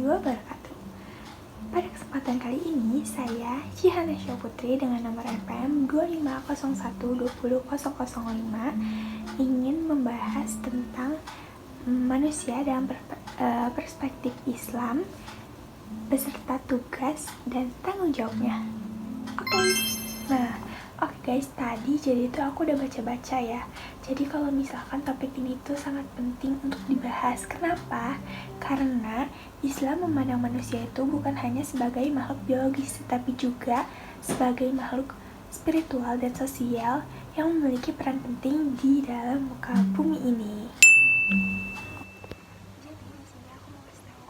wabarakatuh. Pada kesempatan kali ini, saya Cihana Syaputri dengan nomor RPM 2501200005 ingin membahas tentang manusia dalam perspektif Islam beserta tugas dan tanggung jawabnya. Oke guys, tadi jadi itu aku udah baca-baca ya. Jadi kalau misalkan topik ini tuh sangat penting untuk dibahas. Kenapa? Karena Islam memandang manusia itu bukan hanya sebagai makhluk biologis, tetapi juga sebagai makhluk spiritual dan sosial yang memiliki peran penting di dalam muka bumi ini.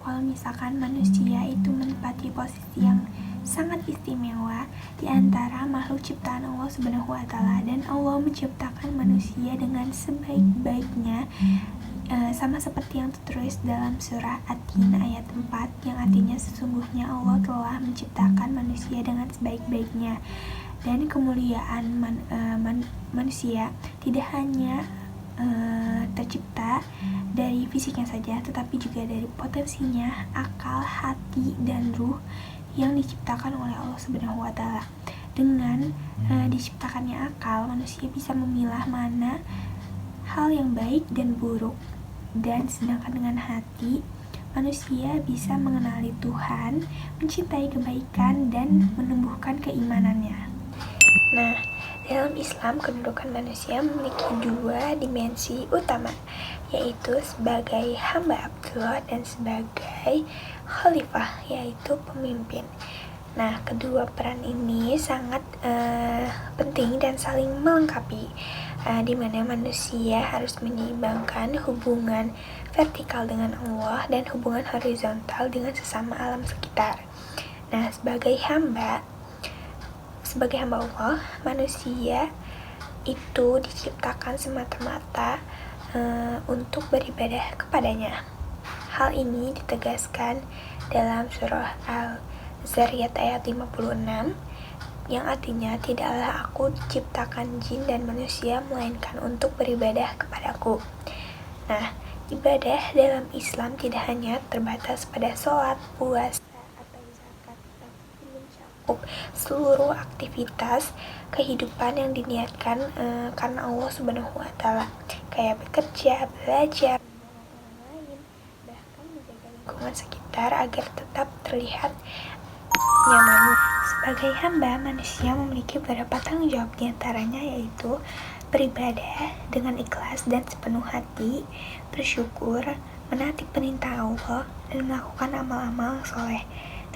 Kalau misalkan manusia itu menempati posisi yang sangat istimewa di antara makhluk ciptaan Allah Subhanahu wa Ta'ala, dan Allah menciptakan manusia dengan sebaik-baiknya, sama seperti yang tertulis dalam surah At-Tin ayat 4 yang artinya sesungguhnya Allah telah menciptakan manusia dengan sebaik-baiknya. Dan kemuliaan manusia tidak hanya tercipta dari fisiknya saja, tetapi juga dari potensinya, akal, hati, dan ruh yang diciptakan oleh Allah Subhanahu wa Ta'ala. Dengan diciptakannya akal, manusia bisa memilah mana hal yang baik dan buruk, dan sedangkan dengan hati, manusia bisa mengenali Tuhan, mencintai kebaikan, dan menumbuhkan keimanannya. Nah, dalam Islam, kedudukan manusia memiliki dua dimensi utama, yaitu sebagai hamba Abdullah dan sebagai khalifah, yaitu pemimpin. Nah, kedua peran ini sangat penting dan saling melengkapi, di mana manusia harus menyeimbangkan hubungan vertikal dengan Allah dan hubungan horizontal dengan sesama alam sekitar. Nah, sebagai hamba Allah, manusia itu diciptakan semata-mata untuk beribadah kepadanya. Hal ini ditegaskan dalam surah Al-Zariyat ayat 56 yang artinya, tidaklah aku diciptakan jin dan manusia melainkan untuk beribadah kepadaku. Nah, ibadah dalam Islam tidak hanya terbatas pada sholat, puasa, atau zakat, tapi mencakup seluruh aktivitas kehidupan yang diniatkan karena Allah Subhanahu wa Ta'ala, kayak bekerja, belajar, lingkungan sekitar agar tetap terlihat nyaman. Sebagai hamba, manusia memiliki beberapa tanggung jawab, diantaranya yaitu beribadah dengan ikhlas dan sepenuh hati, bersyukur, menaati perintah Allah, dan melakukan amal-amal soleh.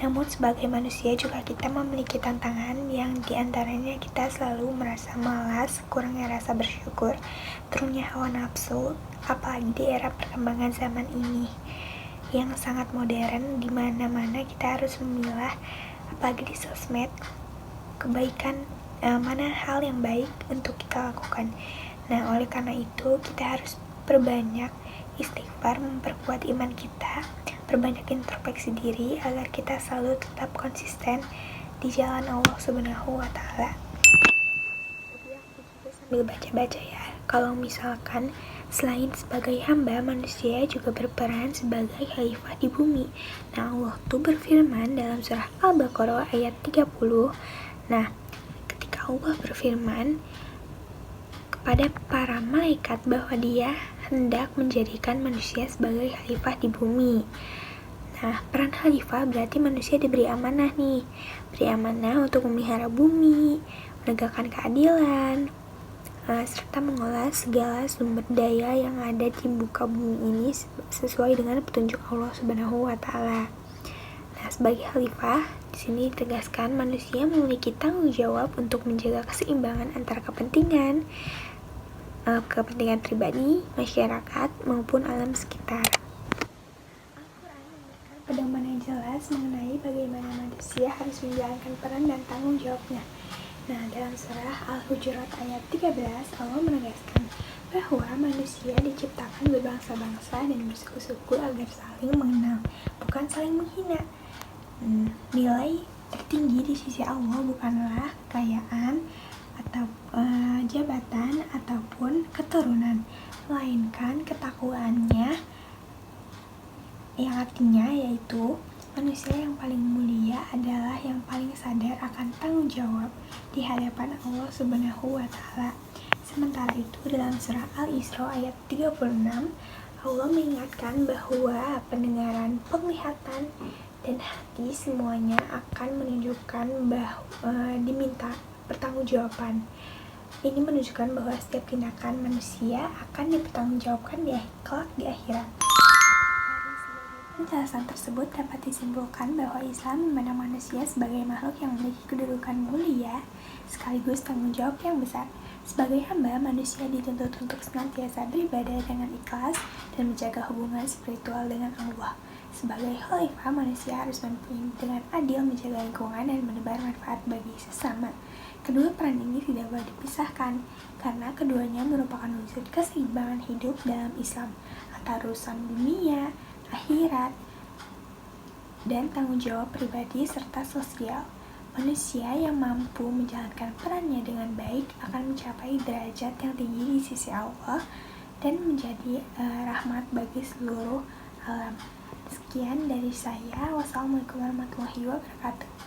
Namun sebagai manusia juga kita memiliki tantangan yang diantaranya kita selalu merasa malas, kurangnya rasa bersyukur, turunnya hawa nafsu, apalagi di era perkembangan zaman ini yang sangat modern, di mana-mana kita harus memilah, apalagi di sosmed, kebaikan, mana hal yang baik untuk kita lakukan. Nah, oleh karena itu kita harus perbanyak istighfar, memperkuat iman kita, perbanyak introspeksi diri agar kita selalu tetap konsisten di jalan Allah Subhanahu wa Ta'ala. Jadi aku juga sambil baca-baca ya, kalau misalkan selain sebagai hamba, manusia juga berperan sebagai khalifah di bumi. Nah, Allah tuh berfirman dalam surah Al-Baqarah ayat 30. Nah, ketika Allah berfirman kepada para malaikat bahwa dia hendak menjadikan manusia sebagai khalifah di bumi. Nah, peran khalifah berarti manusia diberi amanah nih. Beri amanah untuk memelihara bumi, menegakkan keadilan, serta mengolah segala sumber daya yang ada di muka bumi ini sesuai dengan petunjuk Allah Subhanahu wa Ta'ala. Nah, sebagai khalifah, di sini ditegaskan manusia memiliki tanggung jawab untuk menjaga keseimbangan antara kepentingan pribadi, masyarakat, maupun alam sekitar. Al-Quran memberikan pedoman yang jelas mengenai bagaimana manusia harus menjalankan peran dan tanggung jawabnya. Nah, dalam surah Al-Hujurat ayat 13, Allah menegaskan bahwa manusia diciptakan berbangsa-bangsa dan bersuku-suku agar saling mengenal, bukan saling menghina. Nilai tertinggi di sisi Allah bukanlah kekayaan atau jabatan ataupun keturunan, melainkan ketakwaannya yang artinya yaitu manusia yang paling mulia adalah yang paling sadar akan tanggung jawab di hadapan Allah Subhanahu wa Ta'ala. Sementara itu, dalam surah Al-Isra ayat 36, Allah mengingatkan bahwa pendengaran, penglihatan, dan hati semuanya akan menunjukkan diminta pertanggungjawaban. Ini menunjukkan bahwa setiap tindakan manusia akan dipertanggungjawabkan kelak di akhirat. Penjelasan tersebut dapat disimpulkan bahwa Islam memandang manusia sebagai makhluk yang memiliki kedudukan mulia sekaligus tanggung jawab yang besar. Sebagai hamba, manusia dituntut untuk senantiasa beribadah dengan ikhlas dan menjaga hubungan spiritual dengan Allah. Sebagai khalifah, manusia harus dengan adil menjaga lingkungan dan menebar manfaat bagi sesama. Kedua peran ini tidak boleh dipisahkan, karena keduanya merupakan wujud keseimbangan hidup dalam Islam antara urusan dunia, akhirat, dan tanggung jawab pribadi serta sosial. Manusia yang mampu menjalankan perannya dengan baik akan mencapai derajat yang tinggi di sisi Allah dan menjadi rahmat bagi seluruh alam. Sekian dari saya. Wassalamualaikum warahmatullahi wabarakatuh.